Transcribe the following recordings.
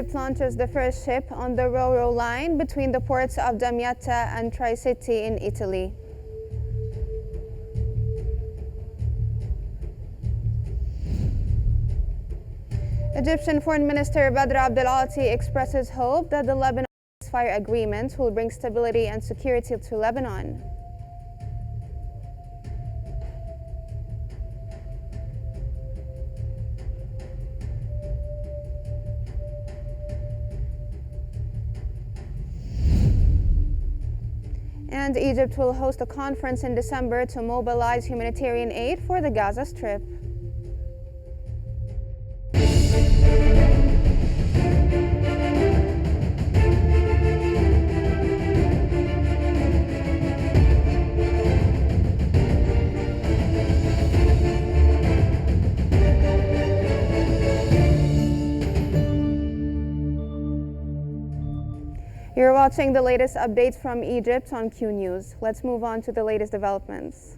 Egypt launches the first ship on the Ro-Ro line between the ports of Damietta and Tri-City in Italy. Egyptian Foreign Minister Badr Abdel-Ati expresses hope that the Lebanon ceasefire agreement will bring stability and security to Lebanon. And Egypt will host a conference in December to mobilize humanitarian aid for the Gaza Strip. You're watching the latest updates from Egypt on Qnews. Let's move on to the latest developments.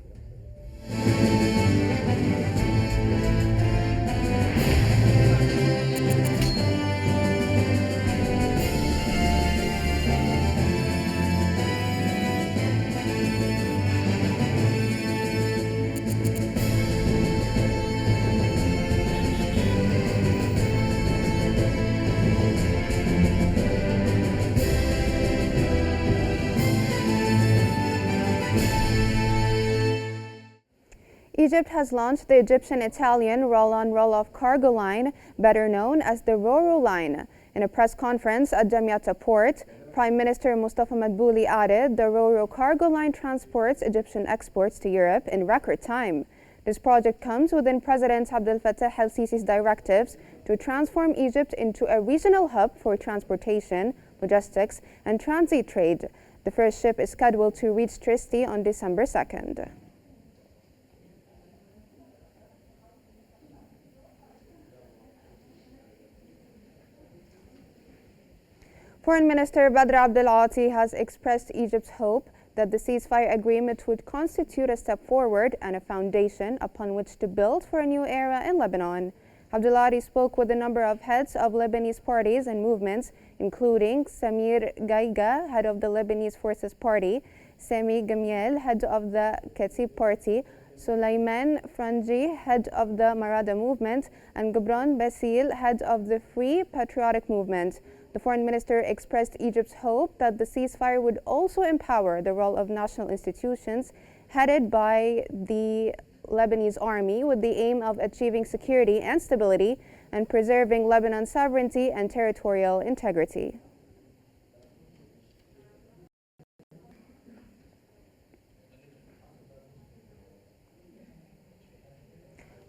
Egypt has launched the Egyptian-Italian roll-on roll-off cargo line, better known as the Ro-Ro line. In a press conference at Damietta Port, Prime Minister Mustafa Madbouli added the Ro-Ro cargo line transports Egyptian exports to Europe in record time. This project comes within President Abdel Fattah el-Sisi's directives to transform Egypt into a regional hub for transportation, logistics, and transit trade. The first ship is scheduled to reach Trieste on December 2nd. Foreign Minister Badr Abdel-Ati has expressed Egypt's hope that the ceasefire agreement would constitute a step forward and a foundation upon which to build for a new era in Lebanon. Abdel-Ati spoke with a number of heads of Lebanese parties and movements, including Samir Gaiga, head of the Lebanese Forces Party, Sami Gamiel, head of the Khatib Party, Sulaiman Franji, head of the Marada Movement, and Gibran Basil, head of the Free Patriotic Movement. The foreign minister expressed Egypt's hope that the ceasefire would also empower the role of national institutions headed by the Lebanese army with the aim of achieving security and stability and preserving Lebanon's sovereignty and territorial integrity.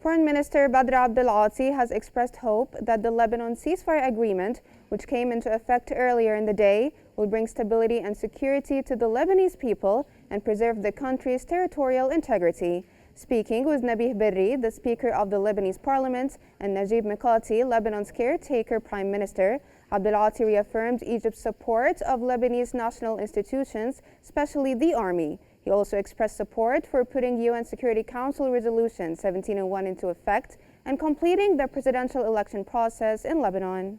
Foreign Minister Badr Abdel-Ati has expressed hope that the Lebanon ceasefire agreement, which came into effect earlier in the day, will bring stability and security to the Lebanese people and preserve the country's territorial integrity. Speaking with Nabih Berri, the Speaker of the Lebanese Parliament, and Najib Mikati, Lebanon's caretaker Prime Minister, Abdel-Ati reaffirmed Egypt's support of Lebanese national institutions, especially the army. He also expressed support for putting UN Security Council Resolution 1701 into effect and completing the presidential election process in Lebanon.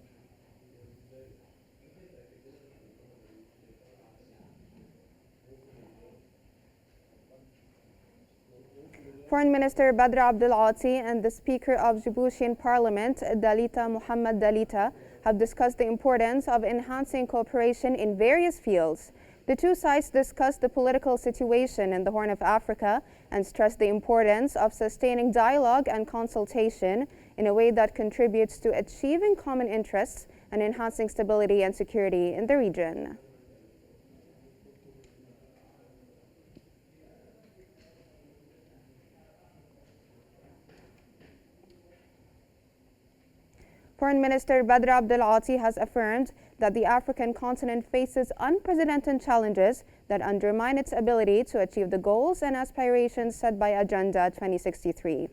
Foreign Minister Badr Abdel-Ati and the Speaker of Djiboutian Parliament, Dalita Mohammed Dalita, have discussed the importance of enhancing cooperation in various fields. The two sides discussed the political situation in the Horn of Africa and stressed the importance of sustaining dialogue and consultation in a way that contributes to achieving common interests and enhancing stability and security in the region. Foreign Minister Badr Abdel-Ati has affirmed that the African continent faces unprecedented challenges that undermine its ability to achieve the goals and aspirations set by Agenda 2063.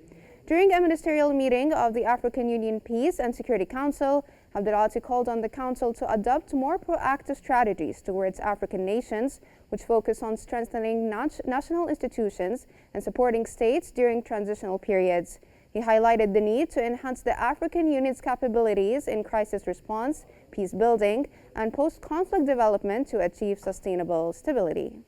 During a ministerial meeting of the African Union Peace and Security Council, Abdel-Ati called on the Council to adopt more proactive strategies towards African nations, which focus on strengthening national institutions and supporting states during transitional periods. He highlighted the need to enhance the African Union's capabilities in crisis response, peace building, and post-conflict development to achieve sustainable stability.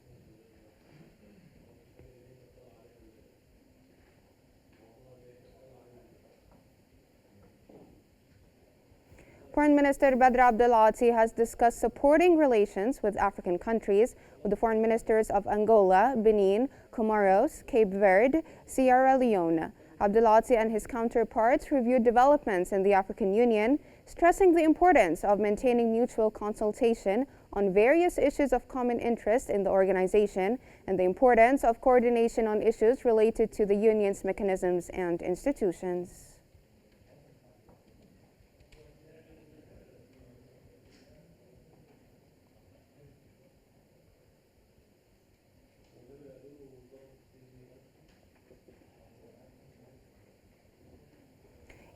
Foreign Minister Badr Abdel Ati has discussed supporting relations with African countries with the foreign ministers of Angola, Benin, Comoros, Cape Verde, Sierra Leone. Abdel Ati and his counterparts reviewed developments in the African Union, stressing the importance of maintaining mutual consultation on various issues of common interest in the organization and the importance of coordination on issues related to the Union's mechanisms and institutions.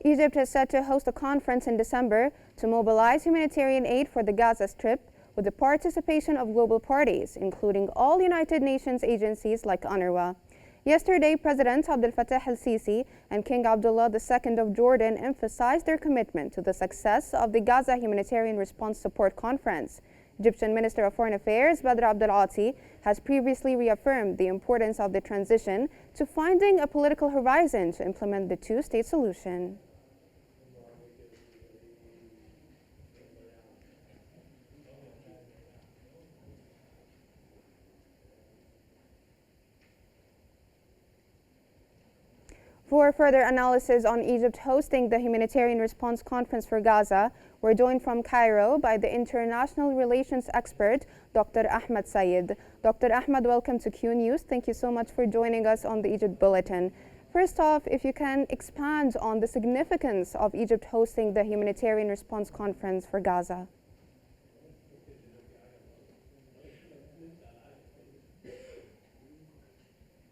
Egypt is set to host a conference in December to mobilize humanitarian aid for the Gaza Strip with the participation of global parties, including all United Nations agencies like UNRWA. Yesterday, President Abdel Fattah el-Sisi and King Abdullah II of Jordan emphasized their commitment to the success of the Gaza Humanitarian Response Support Conference. Egyptian Minister of Foreign Affairs Badr Abdel Ati has previously reaffirmed the importance of the transition to finding a political horizon to implement the two-state solution. For further analysis on Egypt hosting the Humanitarian Response Conference for Gaza, we're joined from Cairo by the international relations expert, Dr. Ahmed Sayed. Dr. Ahmed, welcome to Qnews. Thank you so much for joining us on the Egypt Bulletin. First off, if you can expand on the significance of Egypt hosting the Humanitarian Response Conference for Gaza.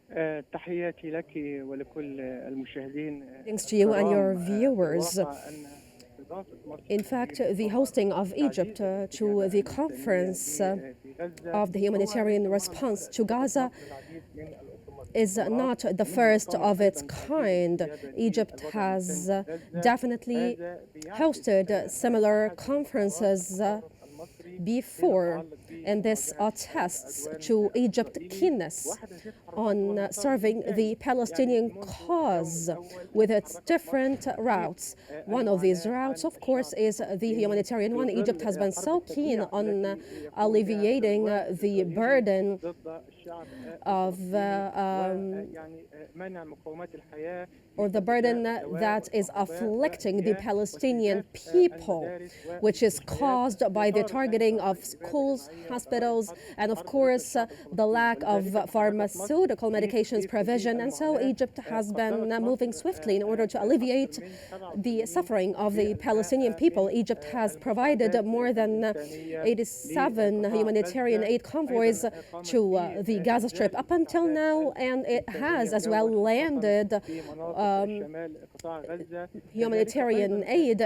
Thanks to you and your viewers. In fact, the hosting of Egypt to the conference of the humanitarian response to Gaza is not the first of its kind. Egypt has definitely hosted similar conferences before, and this attests to Egypt's keenness on serving the Palestinian cause with its different routes. One of these routes, of course, is the humanitarian one. Egypt has been so keen on alleviating the burden of or the burden that is afflicting the Palestinian people, which is caused by the targeting of schools, hospitals, and of course the lack of pharmaceutical medications provision. And so Egypt has been moving swiftly in order to alleviate the suffering of the Palestinian people. Egypt has provided more than 87 humanitarian aid convoys to the Gaza Strip up until now, and it has as well landed humanitarian aid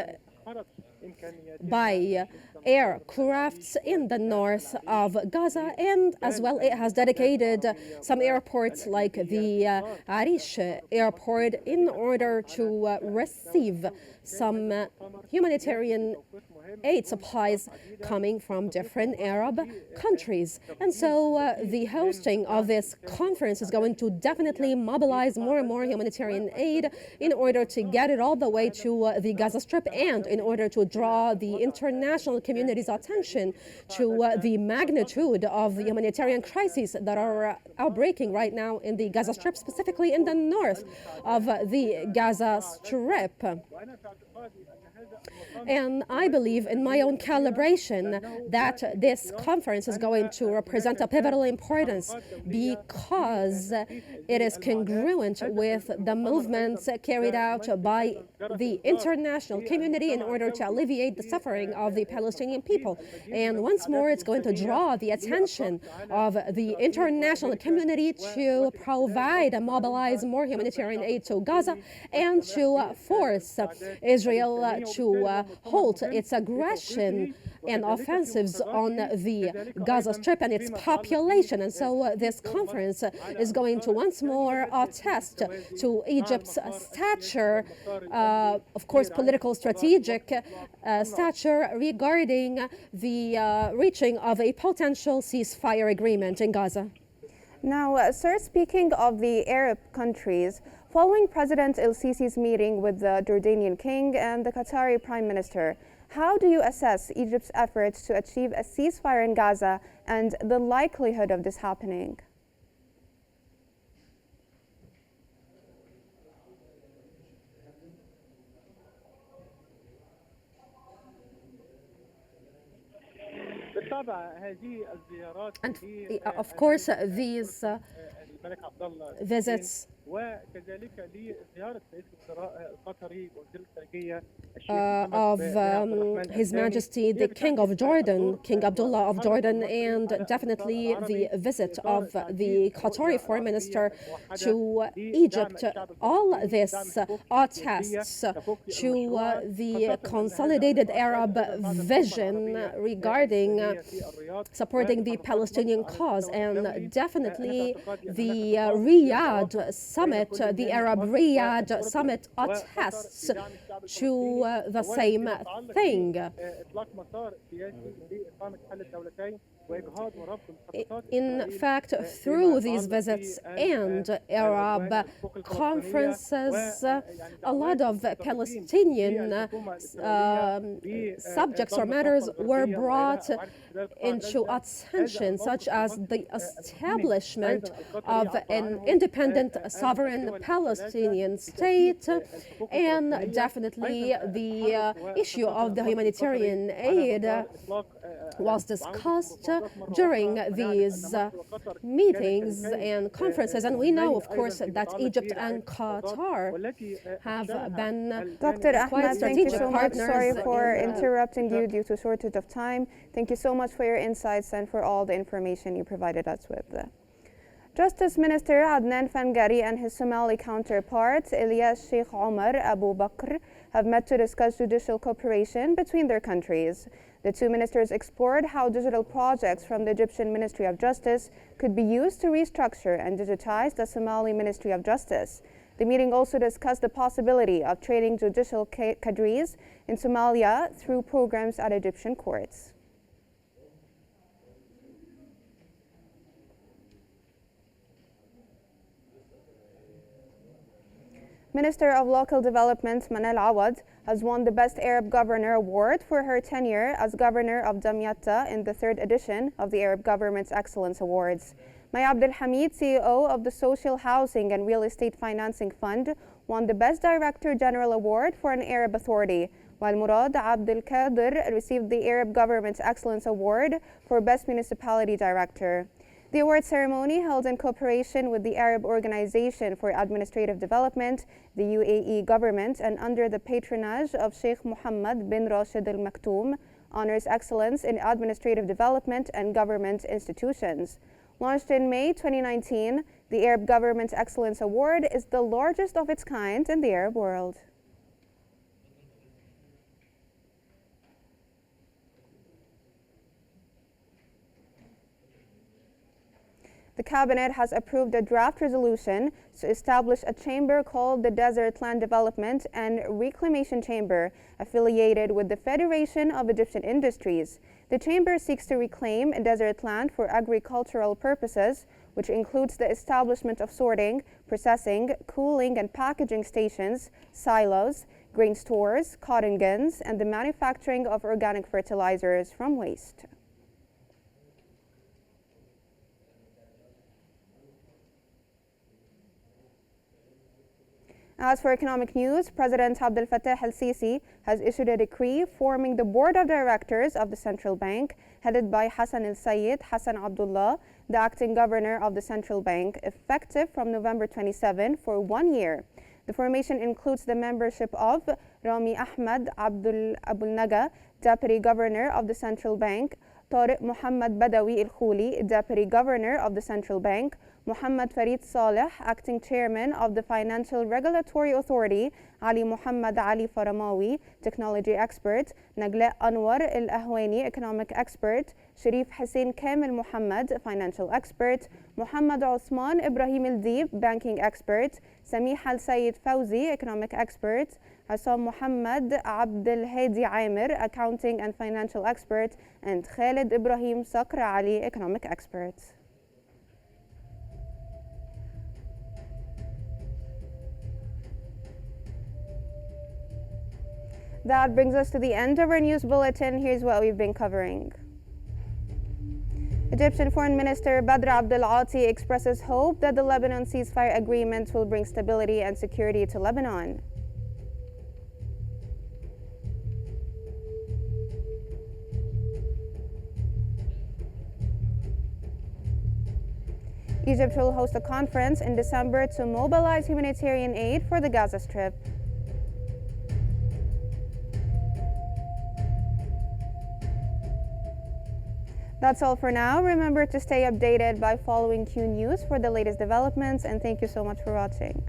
by aircrafts in the north of Gaza, and as well it has dedicated some airports like the Arish airport in order to receive some humanitarian aid supplies coming from different Arab countries. And so the hosting of this conference is going to definitely mobilize more and more humanitarian aid in order to get it all the way to the Gaza Strip, and in order to draw the international community's attention to the magnitude of the humanitarian crises that are outbreaking right now in the Gaza Strip, specifically in the north of the Gaza Strip. And I believe, in my own calibration, that this conference is going to represent a pivotal importance because it is congruent with the movements carried out by the international community in order to alleviate the suffering of the Palestinian people. And once more, it's going to draw the attention of the international community to provide and mobilize more humanitarian aid to Gaza and to force Israel to halt its aggression and offensives on the Gaza Strip and its population. And so this conference is going to once more attest to Egypt's stature, of course, political strategic stature regarding the reaching of a potential ceasefire agreement in Gaza. Now, sir, speaking of the Arab countries, following President El-Sisi's meeting with the Jordanian king and the Qatari prime minister, how do you assess Egypt's efforts to achieve a ceasefire in Gaza and the likelihood of this happening? And of course, these visits of His Majesty the King of Jordan, King Abdullah of Jordan, and definitely the visit of the Qatari Foreign Minister to Egypt, all this attests to the consolidated Arab vision regarding supporting the Palestinian cause, and definitely the Riyadh summit, the Arab Riyadh summit attests to the same thing. In fact, through these visits and Arab conferences, a lot of Palestinian subjects or matters were brought into attention, such as the establishment of an independent sovereign Palestinian state, and definitely the issue of the humanitarian aid was discussed during these meetings and conferences. And we know, of course, that Egypt and Qatar have been Dr. Ahmed, thank you so much. partners. Sorry for interrupting you due to shortage of time. Thank you so much for your insights and for all the information you provided us with. Justice Minister Adnan Fangari and his Somali counterpart Ilyas Sheikh Omar Abu Bakr have met to discuss judicial cooperation between their countries. The two ministers explored how digital projects from the Egyptian Ministry of Justice could be used to restructure and digitize the Somali Ministry of Justice. The meeting also discussed the possibility of training judicial cadres in Somalia through programs at Egyptian courts. Minister of Local Development Manal Awad has won the Best Arab Governor Award for her tenure as Governor of Damietta in the third edition of the Arab Government's Excellence Awards. Maya Abdel Hamid, CEO of the Social Housing and Real Estate Financing Fund, won the Best Director General Award for an Arab authority, while Murad Abdel Qadir received the Arab Government's Excellence Award for Best Municipality Director. The award ceremony, held in cooperation with the Arab Organization for Administrative Development, the UAE government, and under the patronage of Sheikh Mohammed bin Rashid Al Maktoum, honors excellence in administrative development and government institutions. Launched in May 2019, the Arab Government's Excellence Award is the largest of its kind in the Arab world. The Cabinet has approved a draft resolution to establish a chamber called the Desert Land Development and Reclamation Chamber, affiliated with the Federation of Egyptian Industries. The chamber seeks to reclaim desert land for agricultural purposes, which includes the establishment of sorting, processing, cooling and packaging stations, silos, grain stores, cotton gins, and the manufacturing of organic fertilizers from waste. As for economic news, President Abdel Fattah el-Sisi has issued a decree forming the board of directors of the central bank, headed by Hassan el-Sayed Hassan Abdullah, the acting governor of the central bank, effective from November 27 for 1 year. The formation includes the membership of Rami Ahmed Abdul Abul Naga, deputy governor of the central bank, Tariq Muhammad Badawi al-Khuli, deputy governor of the central bank, Mohammed Farid Saleh, Acting Chairman of the Financial Regulatory Authority, Ali Muhammad Ali Faramawi, Technology Expert, Nagla Anwar Al-Ahwani, Economic Expert, Sharif Hussein Kamil Muhammad, Financial Expert, Muhammad Osman Ibrahim Al-Deeb, Banking Expert, Samih Al-Sayed Fawzi, Economic Expert, Hassan Muhammad Abdel Hadi Amir, Accounting and Financial Expert, and Khalid Ibrahim Sakra Ali, Economic Expert. That brings us to the end of our news bulletin. Here's what we've been covering. Egyptian Foreign Minister Badr Abdel Ati expresses hope that the Lebanon ceasefire agreement will bring stability and security to Lebanon. Egypt will host a conference in December to mobilize humanitarian aid for the Gaza Strip. That's all for now. Remember to stay updated by following Qnews for the latest developments, and thank you so much for watching.